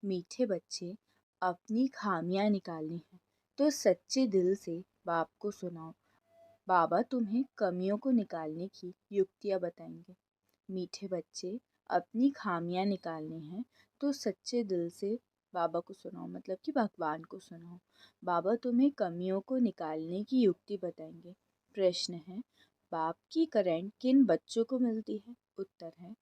मीठे बच्चे, अपनी खामियां निकालनी है तो सच्चे दिल से बाप को सुनाओ। बाबा तुम्हें कमियों को निकालने की युक्तियां बताएंगे। मीठे बच्चे, अपनी खामियां निकालनी है तो सच्चे दिल से बाबा को सुनाओ, मतलब कि भगवान को सुनाओ। बाबा तुम्हें कमियों को निकालने की युक्ति बताएंगे। प्रश्न है, बाप की करंट किन बच्चों को मिलती है? उत्तर है,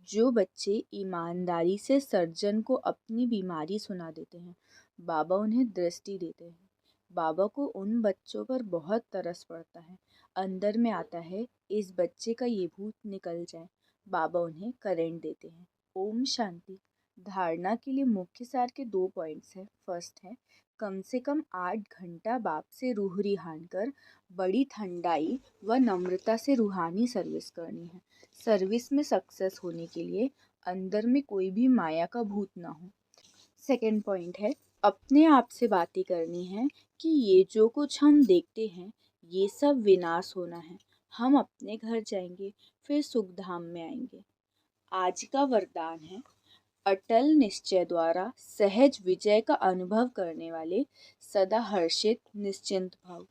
जो बच्चे ईमानदारी से सर्जन को अपनी बीमारी सुना देते हैं, बाबा उन्हें दृष्टि देते हैं। बाबा को उन बच्चों पर बहुत तरस पड़ता है, अंदर में आता है इस बच्चे का ये भूत निकल जाए। बाबा उन्हें करंट देते हैं। ओम शांति। धारणा के लिए मुख्य सार के 2 पॉइंट्स हैं। फर्स्ट है, कम से कम 8 घंटा बाप से रूह रिहान कर बड़ी ठंडाई व नम्रता से रूहानी सर्विस करनी है। सर्विस में सक्सेस होने के लिए अंदर में कोई भी माया का भूत ना हो। सेकेंड पॉइंट है, अपने आप से बातें करनी है कि ये जो कुछ हम देखते हैं ये सब विनाश होना है। हम अपने घर जाएंगे, फिर सुखधाम में आएंगे। आज का वरदान है, अटल निश्चय द्वारा सहज विजय का अनुभव करने वाले सदा हर्षित निश्चिंत भाव।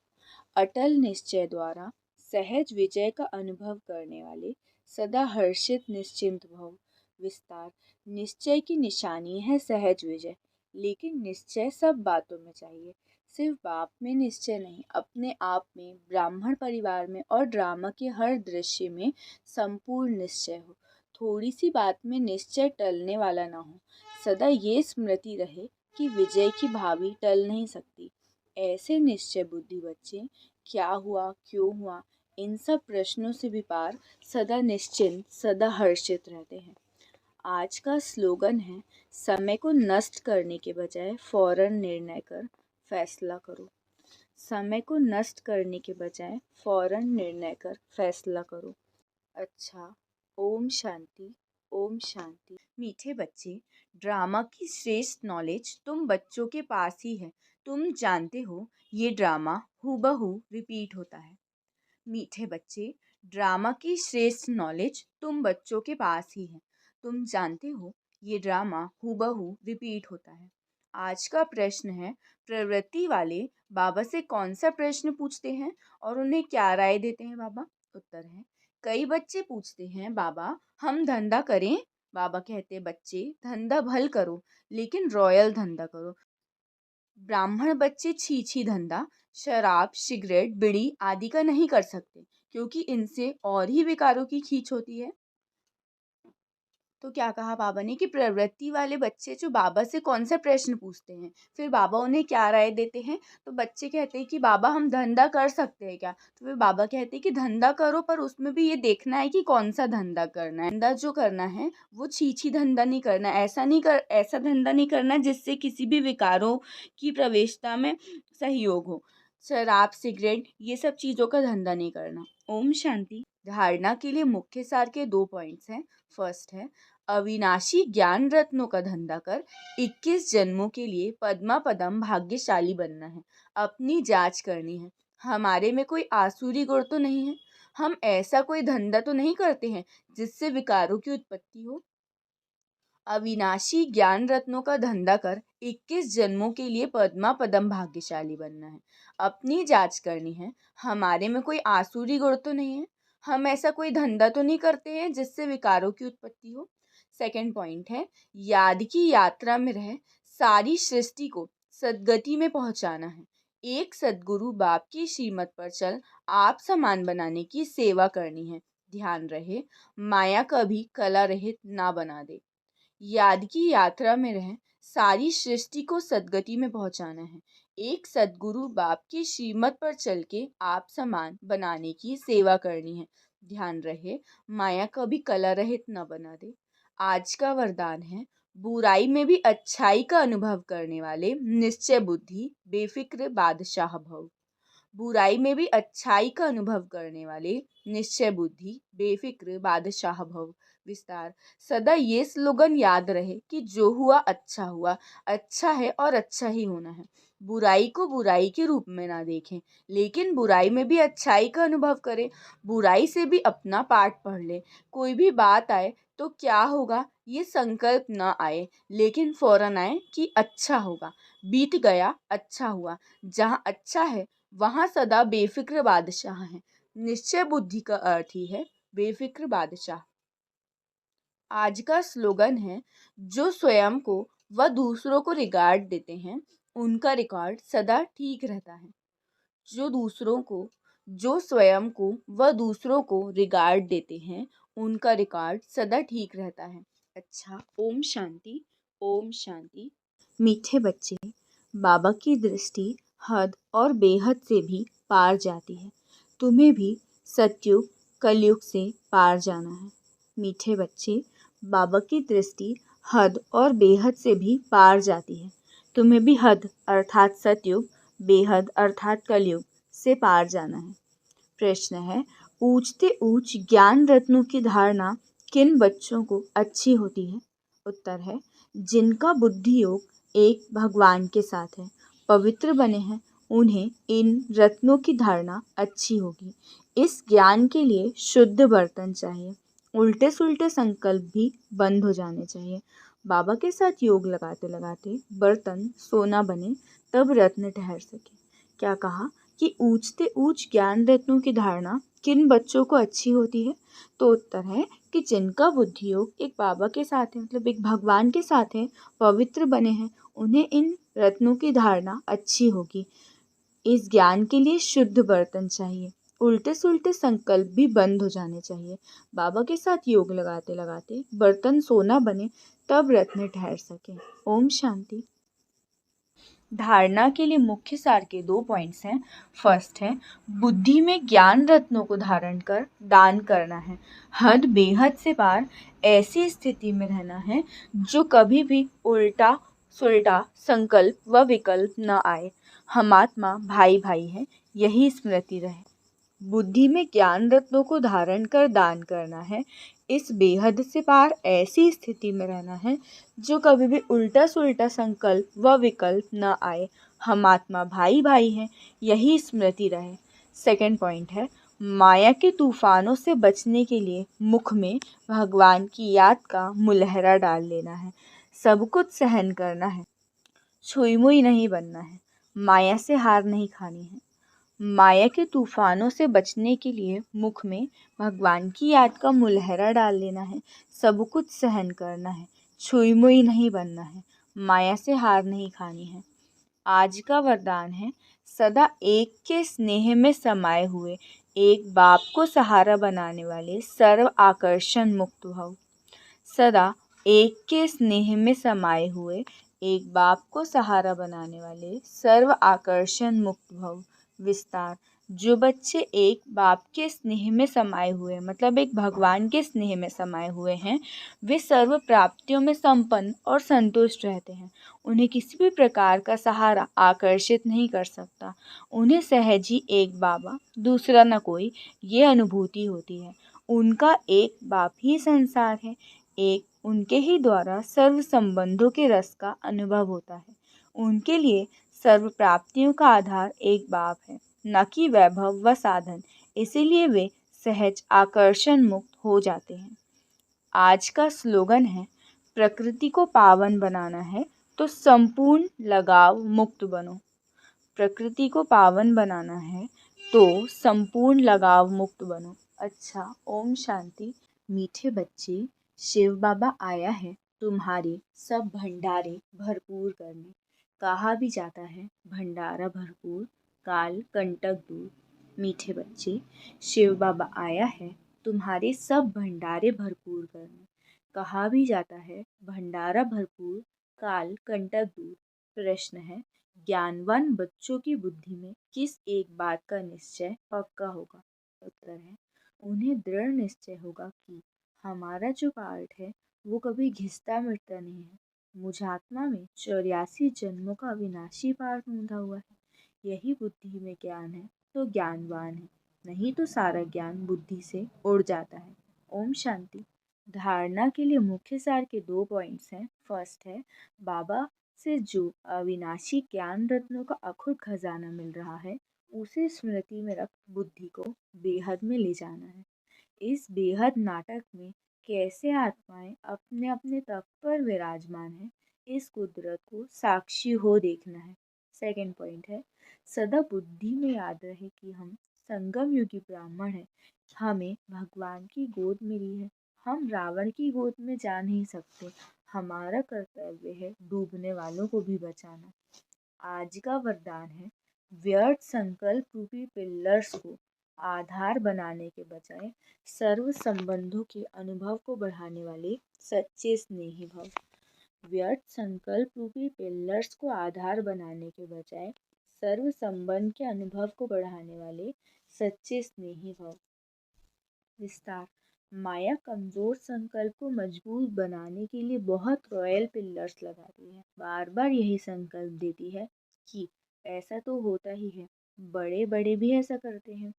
अटल निश्चय द्वारा सहज विजय का अनुभव करने वाले सदा हर्षित निश्चिंत भव। विस्तार, निश्चय की निशानी है सहज विजय, लेकिन निश्चय सब बातों में चाहिए। सिर्फ बाप में निश्चय नहीं, अपने आप में, ब्राह्मण परिवार में और ड्रामा के हर दृश्य में संपूर्ण निश्चय हो। थोड़ी सी बात में निश्चय टलने वाला ना हो। सदा ये स्मृति रहे कि विजय की भावी टल नहीं सकती। ऐसे निश्चय बुद्धि बच्चे क्या हुआ, क्यों हुआ, इन सब प्रश्नों से भी पार सदा निश्चिंत, सदा हर्षित रहते हैं। आज का स्लोगन है, समय को नष्ट करने के बजाय फौरन निर्णय कर फैसला करो। समय को नष्ट करने के बजाय फौरन निर्णय कर फैसला करो। अच्छा, ओम शांति, ओम शांति। मीठे बच्चे, ड्रामा की श्रेष्ठ नॉलेज तुम बच्चों के पास ही है। तुम जानते हो ये ड्रामा हूबहू रिपीट होता है। मीठे बच्चे, ड्रामा की श्रेष्ठ नॉलेज तुम बच्चों के पास ही है। तुम जानते हो ये ड्रामा हूबहू रिपीट होता है। आज का प्रश्न है, प्रवृत्ति वाले बाबा से कौन सा प्रश्न पूछते हैं और उन्हें क्या राय देते हैं बाबा? उत्तर है, कई बच्चे पूछते हैं, बाबा हम धंधा करें? बाबा कहते हैं, बच्चे धंधा भल करो, लेकिन रॉयल धंधा करो। ब्राह्मण बच्चे छी छी धंधा शराब, सिगरेट, बीड़ी आदि का नहीं कर सकते, क्योंकि इनसे और ही विकारों की खींच होती है। तो क्या कहा बाबा ने कि प्रवृत्ति वाले बच्चे जो बाबा से कौन सा प्रश्न पूछते हैं, फिर बाबा उन्हें क्या राय देते हैं। तो बच्चे कहते हैं कि बाबा हम धंधा कर सकते हैं क्या? तो फिर बाबा कहते हैं कि धंधा करो, पर उसमें भी ये देखना है कि कौन सा धंधा करना है। धंधा जो करना है वो छीछी धंधा नहीं करना, ऐसा धंधा नहीं करना जिससे किसी भी विकारों की प्रवेशता में सहयोग हो। शराब, सिगरेट ये सब चीज़ों का धंधा नहीं करना। ओम शांति। धारणा के लिए मुख्य सार के 2 पॉइंट्स हैं। फर्स्ट है, अविनाशी ज्ञान रत्नों का धंधा कर 21 जन्मों के लिए पद्मा पदम भाग्यशाली बनना है। अपनी जांच करनी है, हमारे में कोई आसुरी गुण तो नहीं है। हम ऐसा कोई धंधा तो नहीं करते हैं जिससे विकारों की उत्पत्ति हो। अविनाशी ज्ञान रत्नों का धंधा कर 21 जन्मों के लिए पद्मा पदम भाग्यशाली बनना है। अपनी जांच करनी है, हमारे में कोई आसुरी गुण तो नहीं है। हम ऐसा कोई धंधा तो नहीं करते हैं जिससे विकारों की उत्पत्ति हो। सेकंड पॉइंट है, याद की यात्रा में रह सारी सृष्टि को सद्गति में पहुंचाना है। एक सद्गुरु बाप की श्रीमत पर चल आप समान बनाने की सेवा करनी है। ध्यान रहे, माया कभी कला रहित ना बना दे। याद की यात्रा में रह सारी सृष्टि को सद्गति में पहुंचाना है। एक सद्गुरु बाप की श्रीमत पर चल के आप समान बनाने की सेवा करनी है। ध्यान रहे, माया कभी कला रहित न बना दे। आज का वरदान है, बुराई में भी अच्छाई का अनुभव करने वाले निश्चय बुद्धि बेफिक्र बादशाह भव। बुराई में भी अच्छाई का अनुभव करने वाले निश्चय बुद्धि बेफिक्र बादशाह भव। विस्तार, सदा ये स्लोगन याद रहे कि जो हुआ हुआ, अच्छा है और अच्छा ही होना है। बुराई को बुराई के रूप में ना देखें, लेकिन बुराई में भी अच्छाई का अनुभव करें। बुराई से भी अपना पाठ पढ़ ले। कोई भी बात आए तो क्या होगा ये संकल्प न आए लेकिन फौरन आए कि अच्छा होगा, बीत गया अच्छा हुआ। जहाँ अच्छा है वहाँ सदा बेफिक्र बादशाह है। निश्चय बुद्धि का अर्थ ही है बेफिक्र बादशाह। आज का स्लोगन है, जो स्वयं को व दूसरों को रिगार्ड देते हैं उनका रिकॉर्ड सदा ठीक रहता है। जो दूसरों को जो स्वयं को व दूसरों को रिगार्ड देते हैं उनका रिकॉर्ड सदा ठीक रहता है। अच्छा, ओम शांति, ओम शांति। मीठे बच्चे, बाबा की दृष्टि हद और बेहद से भी पार जाती है। तुम्हें भी सतयुग कलयुग से पार जाना है। मीठे बच्चे, बाबा की दृष्टि हद और बेहद से भी पार जाती है। तुम्हें भी हद अर्थात सतयुग, बेहद अर्थात कलयुग से पार जाना है। प्रश्न है, ऊंचते ऊंच ज्ञान रत्नों की धारणा किन बच्चों को अच्छी होती है? उत्तर है, जिनका बुद्धि योग एक भगवान के साथ है, पवित्र बने हैं, उन्हें इन रत्नों की धारणा अच्छी होगी। इस ज्ञान के लिए शुद्ध बर्तन चाहिए, उल्टे सुल्टे संकल्प भी बंद हो जाने चाहिए। बाबा के साथ योग लगाते लगाते बर्तन सोना बने, तब रत्न ठहर सके। क्या कहा कि ऊंचते ऊंच ज्ञान रत्नों की धारणा किन बच्चों को अच्छी होती है? तो उत्तर है कि जिनका बुद्धि योग एक बाबा के साथ है, मतलब एक भगवान के साथ है, पवित्र बने हैं, उन्हें इन रत्नों की धारणा अच्छी होगी। इस ज्ञान के लिए शुद्ध बर्तन चाहिए, उल्टे सुल्टे संकल्प भी बंद हो जाने चाहिए। बाबा के साथ योग लगाते लगाते बर्तन सोना बने, तब रत्न ठहर सके। ओम शांति। धारणा के लिए मुख्य सार के 2 पॉइंट्स हैं। फर्स्ट है, बुद्धि में ज्ञान रत्नों को धारण कर दान करना है। हद बेहद से पार ऐसी स्थिति में रहना है जो कभी भी उल्टा सुल्टा संकल्प व विकल्प न आए। हम आत्मा भाई भाई हैं, यही स्मृति रहे। बुद्धि में ज्ञान रत्नों को धारण कर दान करना है। इस बेहद से पार ऐसी स्थिति में रहना है जो कभी भी उल्टा सुल्टा संकल्प व विकल्प न आए। हम आत्मा भाई भाई हैं, यही स्मृति रहे। सेकंड पॉइंट है, माया के तूफानों से बचने के लिए मुख में भगवान की याद का मुलहरा डाल लेना है। सब कुछ सहन करना है, छुई मुई नहीं बनना है, माया से हार नहीं खानी है। माया के तूफानों से बचने के लिए मुख में भगवान की याद का मुलहरा डाल लेना है, सब कुछ सहन करना है, छुई मुई नहीं बनना है, माया से हार नहीं खानी है। आज का वरदान है, सदा एक के स्नेह में समाये हुए एक बाप को सहारा बनाने वाले सर्व आकर्षण मुक्त भव। सदा एक के स्नेह में समाये हुए एक बाप को सहारा बनाने वाले सर्व आकर्षण मुक्त भव। विस्तार, जो बच्चे एक बाप के स्नेह में समाये हुए, मतलब एक भगवान के स्नेह में समाये हुए हैं, वे सर्व प्राप्तियों में संपन्न और संतुष्ट रहते हैं। उन्हें किसी भी प्रकार का सहारा आकर्षित नहीं कर सकता। उन्हें सहज ही एक बाबा, दूसरा न कोई, ये अनुभूति होती है। उनका एक बाप ही संसार है, एक उनके ही द्वारा सर्व संबंधों के रस का अनुभव होता है। उनके लिए सर्व प्राप्तियों का आधार एक बाप है, न कि वैभव व साधन। इसीलिए वे सहज आकर्षण मुक्त हो जाते हैं। आज का स्लोगन है, प्रकृति को पावन बनाना है तो संपूर्ण लगाव मुक्त बनो। प्रकृति को पावन बनाना है तो संपूर्ण लगाव मुक्त बनो। अच्छा, ओम शांति। मीठे बच्चे, शिव बाबा आया है तुम्हारे सब भंडारे भरपूर करने। कहा भी जाता है, भंडारा भरपूर काल कंटक दूर। मीठे बच्चे, शिव बाबा आया है तुम्हारे सब भंडारे भरपूर करने। कहा भी जाता है, भंडारा भरपूर काल कंटक दूर। प्रश्न है, ज्ञानवान बच्चों की बुद्धि में किस एक बात का निश्चय पक्का होगा? उत्तर है, उन्हें दृढ़ निश्चय होगा कि हमारा जो पार्ट है वो कभी घिसता मिटता नहीं है। मुझात्मा में 84 जन्मों का अविनाशी पार्ट बंधा हुआ है। यही बुद्धि में ज्ञान है तो ज्ञानवान है, नहीं तो सारा ज्ञान बुद्धि से उड़ जाता है। ओम शांति। धारणा के लिए मुख्य सार के 2 पॉइंट्स हैं। फर्स्ट है, बाबा से जो अविनाशी ज्ञान रत्नों का अखुट खजाना मिल रहा है उसे स्मृति में रख बुद्धि को बेहद में ले जाना है। इस बेहद नाटक में कैसे आत्माएं अपने अपने तख्त पर विराजमान है, इस कुदरत को साक्षी हो देखना है। सेकंड पॉइंट है, सदा बुद्धि में याद रहे कि हम संगम युगी ब्राह्मण हैं। हमें भगवान की गोद मिली है, हम रावण की गोद में जा नहीं सकते। हमारा कर्तव्य है डूबने वालों को भी बचाना। आज का वरदान है, व्यर्थ संकल्प रूपी पिलर्स को आधार बनाने के बजाय सर्व संबंधों के अनुभव को बढ़ाने वाले सच्चे स्नेही भव। व्यर्थ संकल्प रूपी पिलर्स को आधार बनाने के बजाय सर्व संबंध के अनुभव को बढ़ाने वाले सच्चे स्नेही भव। विस्तार, माया कमजोर संकल्प को मजबूत बनाने के लिए बहुत रॉयल पिलर्स लगाती है। बार बार यही संकल्प देती है कि ऐसा तो होता ही है, बड़े बड़े भी ऐसा करते हैं,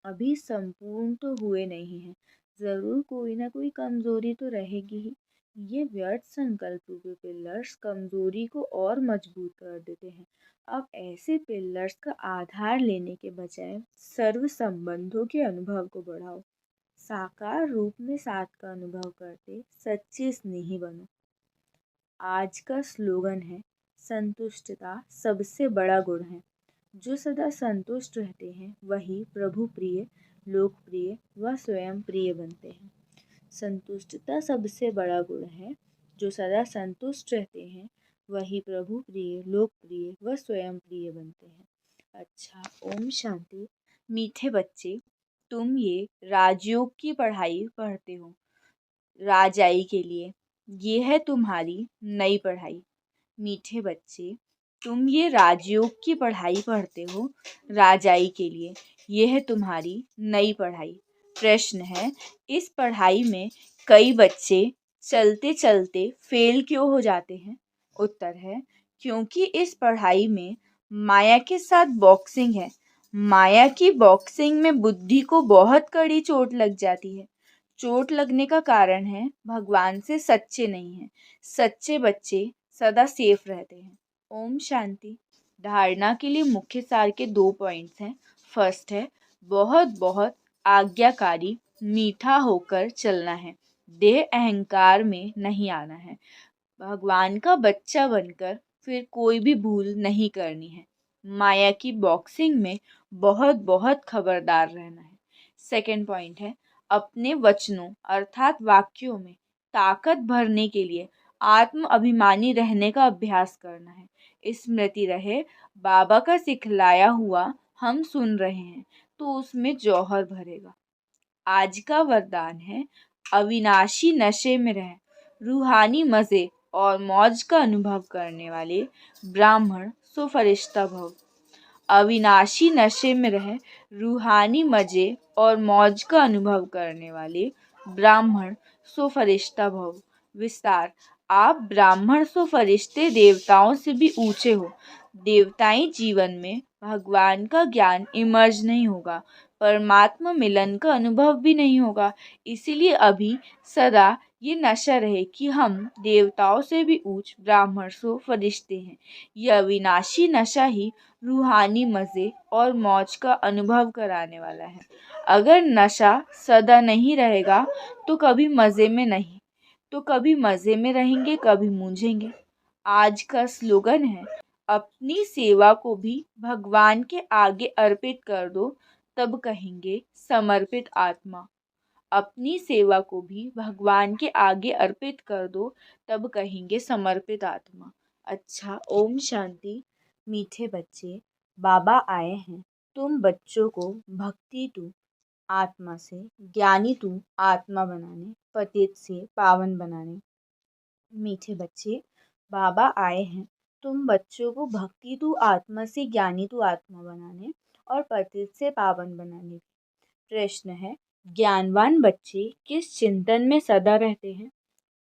अभी संपूर्ण तो हुए नहीं हैं, जरूर कोई ना कोई कमजोरी तो रहेगी ही। ये व्यर्थ संकल्प रूपी पिलर्स कमजोरी को और मजबूत कर देते हैं। अब ऐसे पिलर्स का आधार लेने के बजाय सर्व संबंधों के अनुभव को बढ़ाओ। साकार रूप में साथ का अनुभव करते सच्चे स्नेही बनो। आज का स्लोगन है, संतुष्टता सबसे बड़ा गुण है। जो सदा संतुष्ट रहते हैं वही प्रभु प्रिय, लोकप्रिय व स्वयं प्रिय बनते हैं। संतुष्टता सबसे बड़ा गुण है। जो सदा संतुष्ट रहते हैं वही प्रभु प्रिय, लोकप्रिय व स्वयं प्रिय बनते हैं। अच्छा, ओम शांति। मीठे बच्चे, तुम ये राजयोग की पढ़ाई पढ़ते हो राजाई के लिए, ये है तुम्हारी नई पढ़ाई। मीठे बच्चे, तुम ये राजयोग की पढ़ाई पढ़ते हो राजाई के लिए, ये है तुम्हारी नई पढ़ाई। प्रश्न है, इस पढ़ाई में कई बच्चे चलते चलते फेल क्यों हो जाते हैं? उत्तर है, क्योंकि इस पढ़ाई में माया के साथ बॉक्सिंग है। माया की बॉक्सिंग में बुद्धि को बहुत कड़ी चोट लग जाती है। चोट लगने का कारण है भगवान से सच्चे नहीं हैं। सच्चे बच्चे सदा सेफ रहते हैं। ओम शांति। धारणा के लिए मुख्य सार के 2 पॉइंट्स हैं। फर्स्ट है, बहुत बहुत आज्ञाकारी मीठा होकर चलना है, देह अहंकार में नहीं आना है, भगवान का बच्चा बनकर फिर कोई भी भूल नहीं करनी है, माया की बॉक्सिंग में बहुत बहुत खबरदार रहना है। सेकंड पॉइंट है, अपने वचनों अर्थात वाक्यों में ताकत भरने के लिए आत्म अभिमानी रहने का अभ्यास करना है। स्मृति रहे, बाबा का सिखलाया हुआ हम सुन रहे हैं तो उसमें जौहर भरेगा। आज का वरदान है, अविनाशी नशे में रह, रूहानी मज़े और मौज का अनुभव करने वाले ब्राह्मण सो फरिश्ता भव। अविनाशी नशे में रह, रूहानी मज़े और मौज का अनुभव करने वाले ब्राह्मण सो फरिश्ता भव। विस्तार, आप ब्राह्मण सो फरिश्ते देवताओं से भी ऊंचे हो। देवताई जीवन में भगवान का ज्ञान इमर्ज नहीं होगा, परमात्मा मिलन का अनुभव भी नहीं होगा। इसीलिए अभी सदा ये नशा रहे कि हम देवताओं से भी ऊंच ब्राह्मण सो फरिश्ते हैं। यह अविनाशी नशा ही रूहानी मज़े और मौज का अनुभव कराने वाला है। अगर नशा सदा नहीं रहेगा तो कभी मज़े में नहीं, तो कभी मज़े में रहेंगे, कभी मूंझेंगे। आज का स्लोगन है, अपनी सेवा को भी भगवान के आगे अर्पित कर दो, तब कहेंगे समर्पित आत्मा। अपनी सेवा को भी भगवान के आगे अर्पित कर दो, तब कहेंगे समर्पित आत्मा। अच्छा, ओम शांति। मीठे बच्चे, बाबा आए हैं तुम बच्चों को भक्ति तू आत्मा से, ज्ञानी तू आत्मा बनाने, पतित से पावन बनाने। मीठे बच्चे, बाबा आए हैं तुम बच्चों को भक्ति तू आत्मा से, ज्ञानी तू आत्मा बनाने और पतित से पावन बनाने। प्रश्न है, ज्ञानवान बच्चे किस चिंतन में सदा रहते हैं?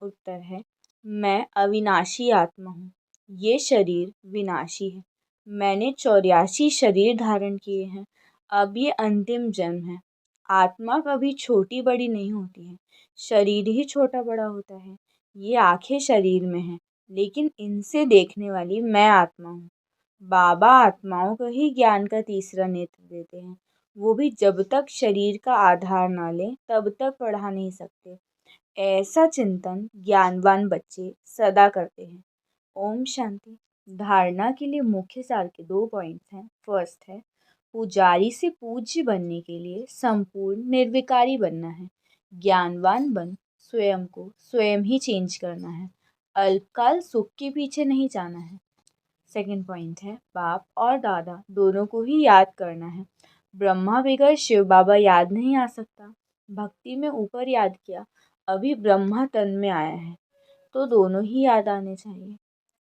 उत्तर है, मैं अविनाशी आत्मा हूँ, ये शरीर विनाशी है। मैंने 84 शरीर धारण किए हैं, अब ये अंतिम जन्म है। आत्मा कभी छोटी बड़ी नहीं होती है, शरीर ही छोटा बड़ा होता है। ये आंखें शरीर में हैं, लेकिन इनसे देखने वाली मैं आत्मा हूँ। बाबा आत्माओं को ही ज्ञान का तीसरा नेत्र देते हैं, वो भी जब तक शरीर का आधार ना लें तब तक पढ़ा नहीं सकते। ऐसा चिंतन ज्ञानवान बच्चे सदा करते हैं। ओम शांति। धारणा के लिए मुख्य सार के 2 पॉइंट्स हैं। फर्स्ट है, पुजारी से पूज्य बनने के लिए संपूर्ण निर्विकारी बनना है। ज्ञानवान बन स्वयं को स्वयं ही चेंज करना है। अल्पकाल सुख के पीछे नहीं जाना है। सेकंड पॉइंट है, बाप और दादा दोनों को ही याद करना है। ब्रह्मा बगैर शिव बाबा याद नहीं आ सकता। भक्ति में ऊपर याद किया, अभी ब्रह्मा तन में आया है, तो दोनों ही याद आने चाहिए।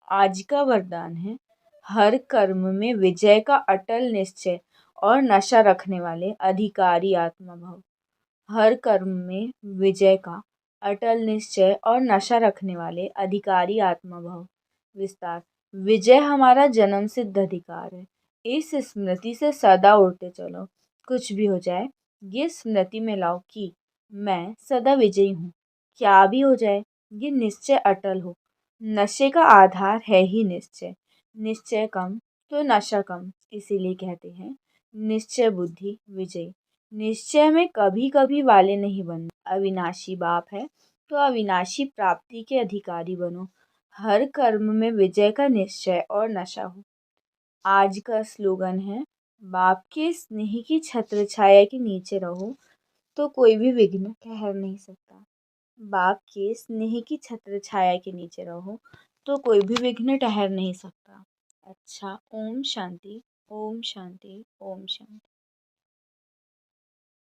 आज का वरदान है, हर कर्म में विजय का अटल निश्चय और नशा रखने वाले अधिकारी आत्मा भव। हर कर्म में विजय का अटल निश्चय और नशा रखने वाले अधिकारी आत्मा भव। विस्तार। विजय हमारा जन्म सिद्ध अधिकार है। इस स्मृति से सदा उड़ते चलो। कुछ भी हो जाए, ये स्मृति में लाओ कि मैं सदा विजयी हूँ। क्या भी हो जाए, ये निश्चय अटल हो। नशे का आधार है ही निश्चय। निश्चय कम तो नशा कम, इसीलिए कहते हैं निश्चय बुद्धि विजयी। निश्चय में कभी कभी वाले नहीं बनना। अविनाशी बाप है तो अविनाशी प्राप्ति के अधिकारी बनो। हर कर्म में विजय का निश्चय और नशा हो। आज का स्लोगन है, बाप के स्नेह की छत्र छाया के नीचे रहो तो कोई भी विघ्न ठहर नहीं सकता। बाप के स्नेह की छत्र छाया के नीचे रहो तो कोई भी विघ्न ठहर नहीं सकता। अच्छा, ओम शांति, ओम शांति, ओम शांति।